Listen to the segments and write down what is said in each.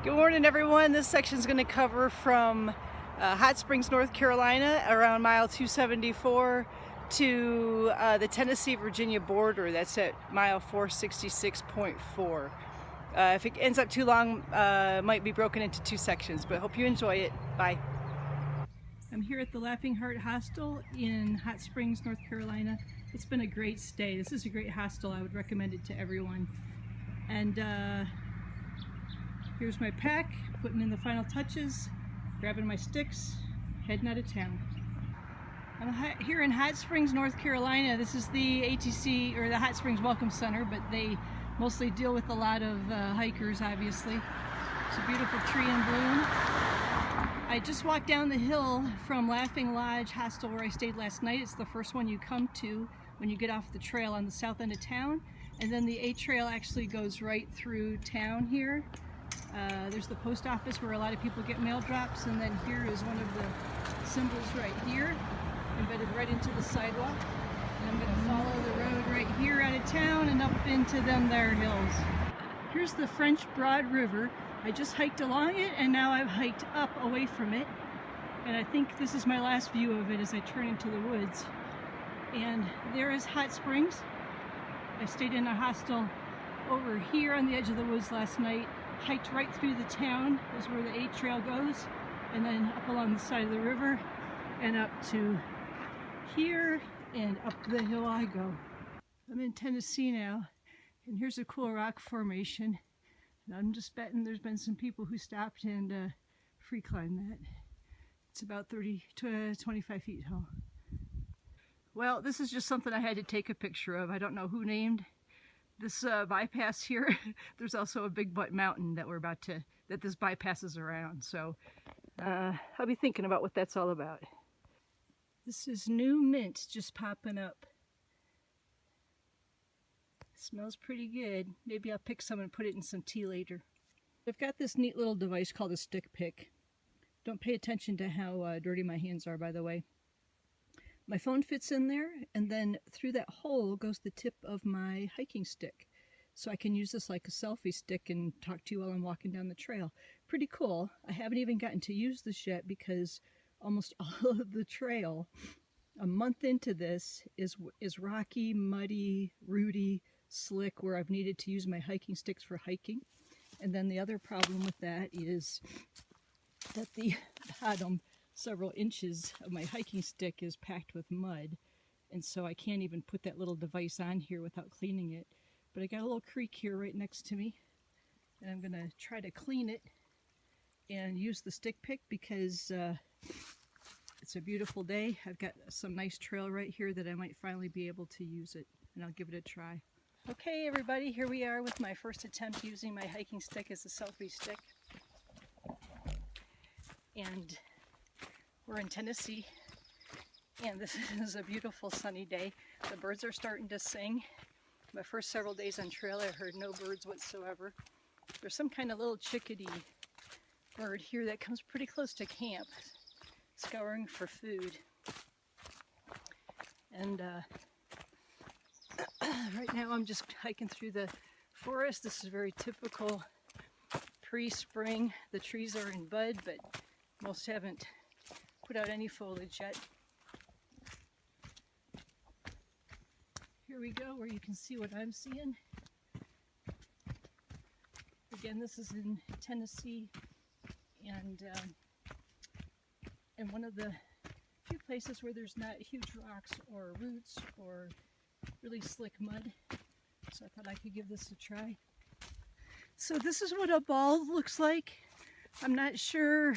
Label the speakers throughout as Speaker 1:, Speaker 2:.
Speaker 1: Good morning, everyone. This section is going to cover from Hot Springs, North Carolina, around mile 274 to the Tennessee-Virginia border. That's at mile 466.4. If it ends up too long, it might be broken into two sections, but hope you enjoy it. Bye. I'm here at the Laughing Heart Hostel in Hot Springs, North Carolina. It's been a great stay. This is a great hostel. I would recommend it to everyone. And here's my pack, putting in the final touches, grabbing my sticks, heading out of town. I'm here in Hot Springs, North Carolina. This is the ATC, or the Hot Springs Welcome Center, but they mostly deal with a lot of hikers, obviously. It's a beautiful tree in bloom. I just walked down the hill from Laughing Lodge Hostel where I stayed last night. It's the first one you come to when you get off the trail on the south end of town. And then the A trail actually goes right through town here. There's the post office where a lot of people get mail drops, and then here is one of the symbols right here, embedded right into the sidewalk. And I'm going to follow the road right here out of town and up into them there hills. Here's the French Broad River. I just hiked along it, and now I've hiked up away from it. And I think this is my last view of it as I turn into the woods. And there is Hot Springs. I stayed in a hostel over here on the edge of the woods last night, hiked right through the town, is where the A trail goes, and then up along the side of the river and up to here and up the hill I go. I'm in Tennessee now, and here's a cool rock formation. And I'm just betting there's been some people who stopped and free climbed that. It's about 30 to 25 feet tall. Well, this is just something I had to take a picture of. I don't know who named this bypass here. There's also a Big Butt Mountain that that this bypasses around. So I'll be thinking about what that's all about. This is new mint just popping up. Smells pretty good. Maybe I'll pick some and put it in some tea later. I've got this neat little device called a stick pick. Don't pay attention to how dirty my hands are, by the way. My phone fits in there, and then through that hole goes the tip of my hiking stick. So I can use this like a selfie stick and talk to you while I'm walking down the trail. Pretty cool. I haven't even gotten to use this yet because almost all of the trail, a month into this, is rocky, muddy, rooty, slick, where I've needed to use my hiking sticks for hiking. And then the other problem with that is that the bottom several inches of my hiking stick is packed with mud, and so I can't even put that little device on here without cleaning it. But I got a little creek here right next to me, and I'm gonna try to clean it and use the stick pick because it's a beautiful day. I've got some nice trail right here that I might finally be able to use it, and I'll give it a try. Okay, everybody, here we are with my first attempt using my hiking stick as a selfie stick. And we're in Tennessee, and this is a beautiful sunny day. The birds are starting to sing. My first several days on trail, I heard no birds whatsoever. There's some kind of little chickadee bird here that comes pretty close to camp, scouring for food. And right now I'm just hiking through the forest. This is very typical pre-spring. The trees are in bud, but most haven't put out any foliage yet. Here we go, where you can see what I'm seeing. Again, this is in Tennessee, and one of the few places where there's not huge rocks or roots or really slick mud. So I thought I could give this a try. So this is what a bald looks like. I'm not sure.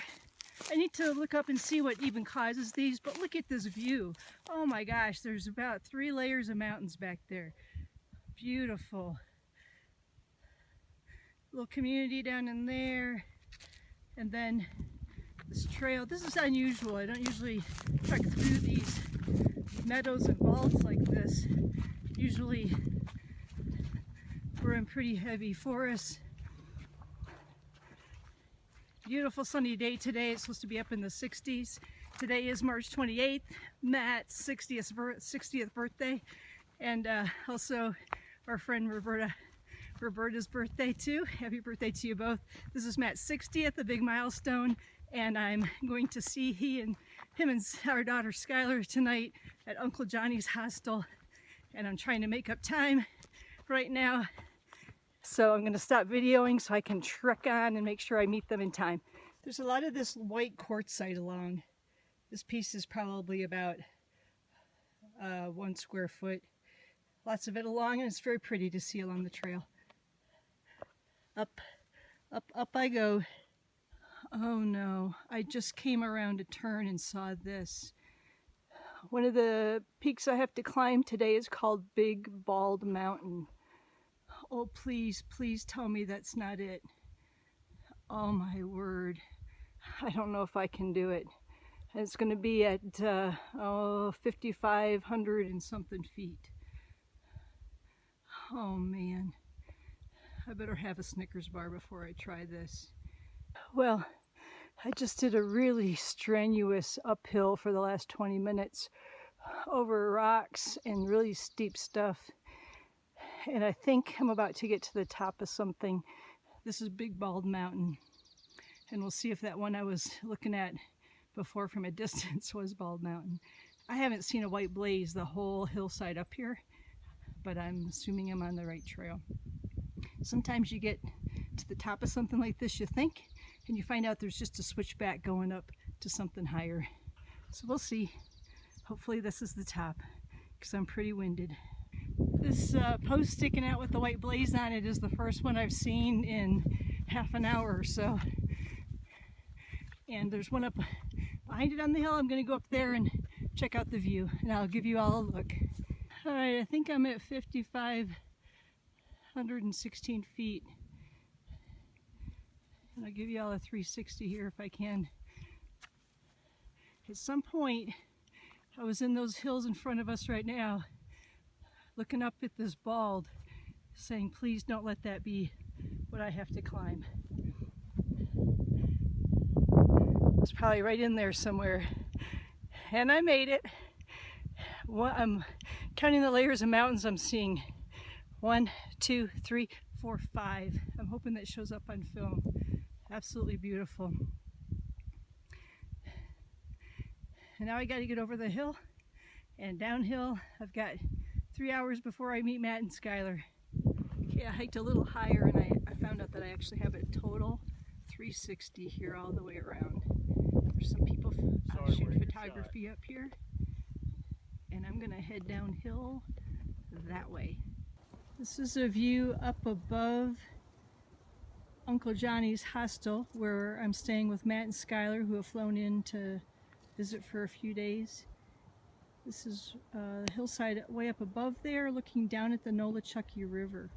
Speaker 1: I need to look up and see what even causes these, but look at this view. Oh my gosh, there's about 3 layers of mountains back there. Beautiful. Little community down in there. And then this trail. This is unusual. I don't usually trek through these meadows and balds like this. Usually we're in pretty heavy forests. Beautiful sunny day today. It's supposed to be up in the 60s. Today is March 28th, Matt's 60th birthday, and also our friend Roberta Roberta's birthday too. Happy birthday to you both. This is Matt's 60th, a big milestone, and I'm going to see him and our daughter Skylar tonight at Uncle Johnny's hostel, and I'm trying to make up time right now. So I'm going to stop videoing so I can trek on and make sure I meet them in time. There's a lot of this white quartzite along. This piece is probably about 1 square foot. Lots of it along, and it's very pretty to see along the trail. Up, up, up I go. Oh no, I just came around a turn and saw this. One of the peaks I have to climb today is called Big Bald Mountain. Oh, please, please tell me that's not it. Oh my word. I don't know if I can do it. It's going to be at 5,500 and something feet. Oh man. I better have a Snickers bar before I try this. Well, I just did a really strenuous uphill for the last 20 minutes over rocks and really steep stuff. And I think I'm about to get to the top of something. This is Big Bald Mountain. And we'll see if that one I was looking at before from a distance was Bald Mountain. I haven't seen a white blaze the whole hillside up here, but I'm assuming I'm on the right trail. Sometimes you get to the top of something like this, you think, and you find out there's just a switchback going up to something higher. So we'll see. Hopefully this is the top, because I'm pretty winded. This post sticking out with the white blaze on it is the first one I've seen in half an hour or so. And there's one up behind it on the hill. I'm going to go up there and check out the view, and I'll give you all a look. All right, I think I'm at 5,516 feet. And I'll give you all a 360 here if I can. At some point, I was in those hills in front of us right now, looking up at this bald, saying, please don't let that be what I have to climb. It's probably right in there somewhere. And I made it. Well, I'm counting the layers of mountains I'm seeing. 1, 2, 3, 4, 5. I'm hoping that shows up on film. Absolutely beautiful. And now I got to get over the hill and downhill. I've got 3 hours before I meet Matt and Skylar. Okay, I hiked a little higher, and I found out that I actually have a total 360 here all the way around. There's some people shooting photography up here, and I'm gonna head downhill that way. This is a view up above Uncle Johnny's hostel, where I'm staying with Matt and Skylar, who have flown in to visit for a few days. This is the hillside way up above there, looking down at the Nolichucky River.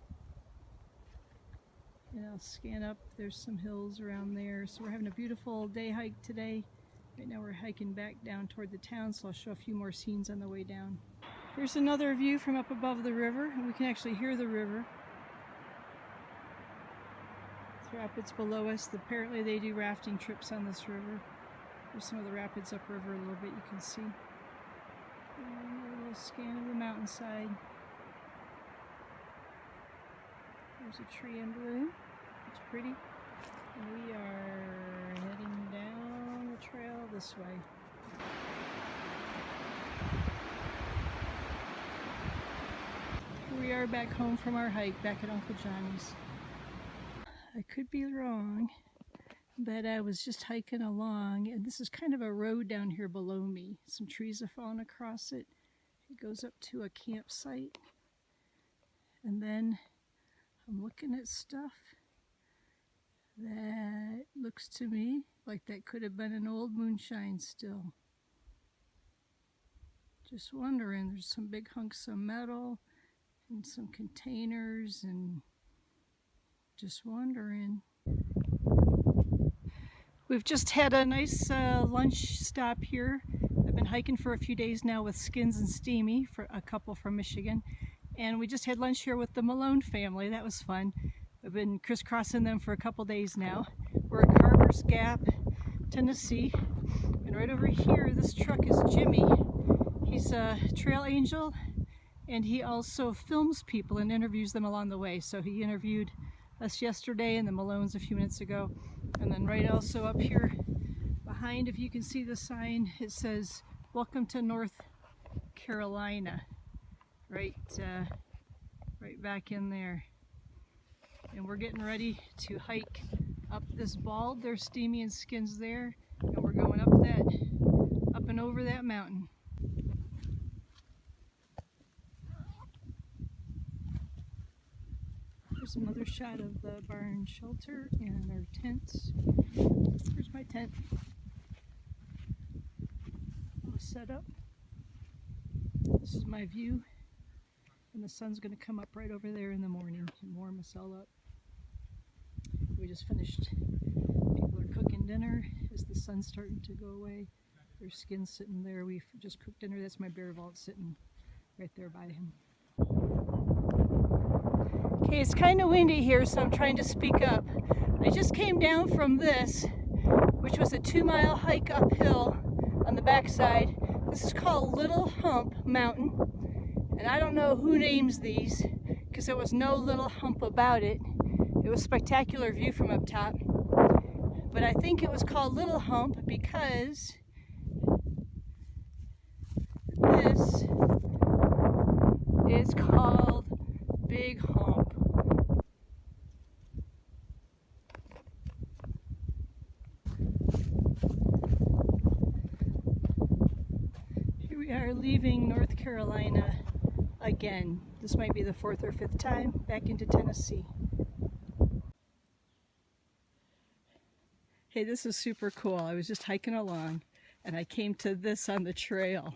Speaker 1: And I'll scan up, there's some hills around there. So we're having a beautiful day hike today. Right now we're hiking back down toward the town, so I'll show a few more scenes on the way down. Here's another view from up above the river, and we can actually hear the river. There's rapids below us. Apparently they do rafting trips on this river. There's some of the rapids upriver a little bit, you can see. And a little scan of the mountainside. There's a tree in bloom. It's pretty. And we are heading down the trail this way. Here we are back home from our hike, back at Uncle Johnny's. I could be wrong, but I was just hiking along, and this is kind of a road down here below me. Some trees have fallen across it. It goes up to a campsite, and then I'm looking at stuff that looks to me like that could have been an old moonshine still. Just wondering, there's some big hunks of metal and some containers, and just wondering. We've just had a nice lunch stop here. I've been hiking for a few days now with Skins and Steamy, for a couple from Michigan. And we just had lunch here with the Malone family. That was fun. I've been crisscrossing them for a couple days now. We're at Carver's Gap, Tennessee. And right over here, this truck is Jimmy. He's a trail angel, and he also films people and interviews them along the way. So he interviewed us yesterday and the Malones a few minutes ago. And then right also up here behind, if you can see the sign, it says, "Welcome to North Carolina," right back in there. And we're getting ready to hike up this bald. There's Steamy and Skins there, and we're going up and over that mountain. There's another shot of the barn shelter and our tents. Here's my tent. All set up. This is my view, and the sun's going to come up right over there in the morning and warm us all up. We just finished. People are cooking dinner as the sun's starting to go away. There's Skins sitting there. We've just cooked dinner. That's my bear vault sitting right there by him. Okay, it's kind of windy here, so I'm trying to speak up. I just came down from this, which was a 2-mile hike uphill on the backside. This is called Little Hump Mountain, and I don't know who names these because there was no little hump about it. It was a spectacular view from up top, but I think it was called Little Hump because this is called Big Hump. Here we are leaving North Carolina again. This might be the 4th or 5th time back into Tennessee. Hey, this is super cool. I was just hiking along and I came to this on the trail.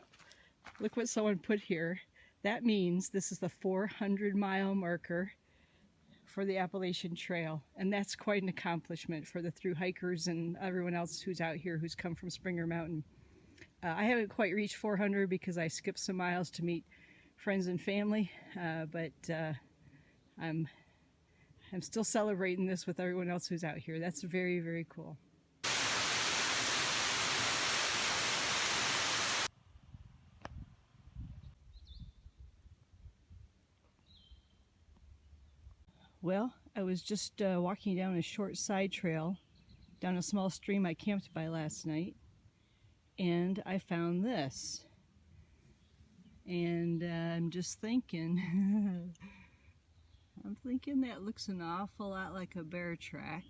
Speaker 1: Look what someone put here. That means this is the 400-mile marker for the Appalachian Trail, and that's quite an accomplishment for the thru hikers and everyone else who's out here who's come from Springer Mountain. I haven't quite reached 400 because I skipped some miles to meet friends and family, but I'm still celebrating this with everyone else who's out here. That's very, very cool. Well, I was just walking down a short side trail down a small stream I camped by last night, and I found this. And I'm just thinking, I'm thinking that looks an awful lot like a bear track.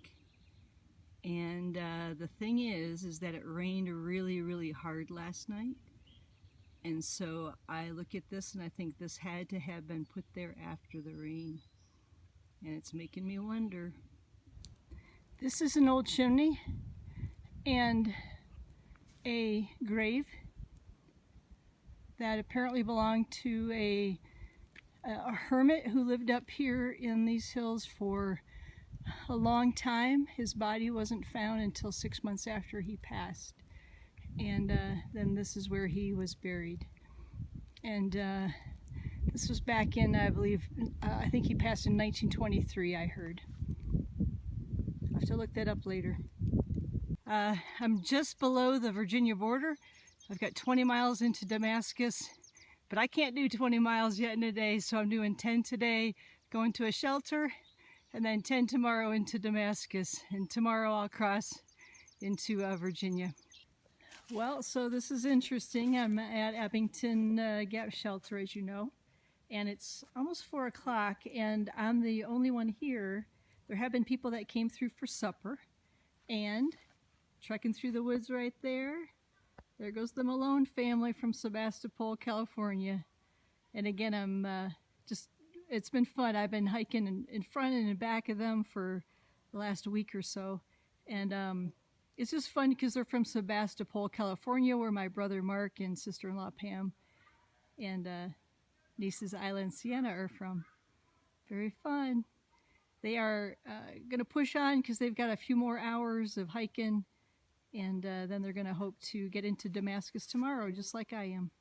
Speaker 1: And the thing is that it rained really, really hard last night. And so I look at this and I think this had to have been put there after the rain. And it's making me wonder. This is an old chimney and a grave that apparently belonged to a hermit who lived up here in these hills for a long time. His body wasn't found until 6 months after he passed. And then this is where he was buried. And this was back in, I believe, I think he passed in 1923, I heard. I'll have to look that up later. I'm just below the Virginia border. I've got 20 miles into Damascus, but I can't do 20 miles yet in a day, so I'm doing 10 today, going to a shelter, and then 10 tomorrow into Damascus, and tomorrow I'll cross into Virginia. Well, so this is interesting. I'm at Abington Gap Shelter, as you know, and it's almost 4 o'clock, and I'm the only one here. There have been people that came through for supper, and trekking through the woods right there, there goes the Malone family from Sebastopol, California. And again, I'm it's been fun. I've been hiking in front and in back of them for the last week or so. And it's just fun because they're from Sebastopol, California, where my brother Mark and sister-in-law Pam and nieces Isla and Sienna are from. Very fun. They are going to push on because they've got a few more hours of hiking, and then they're going to hope to get into Damascus tomorrow, just like I am.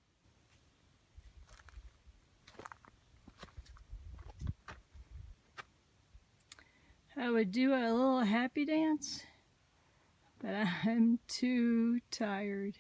Speaker 1: I would do a little happy dance, but I'm too tired.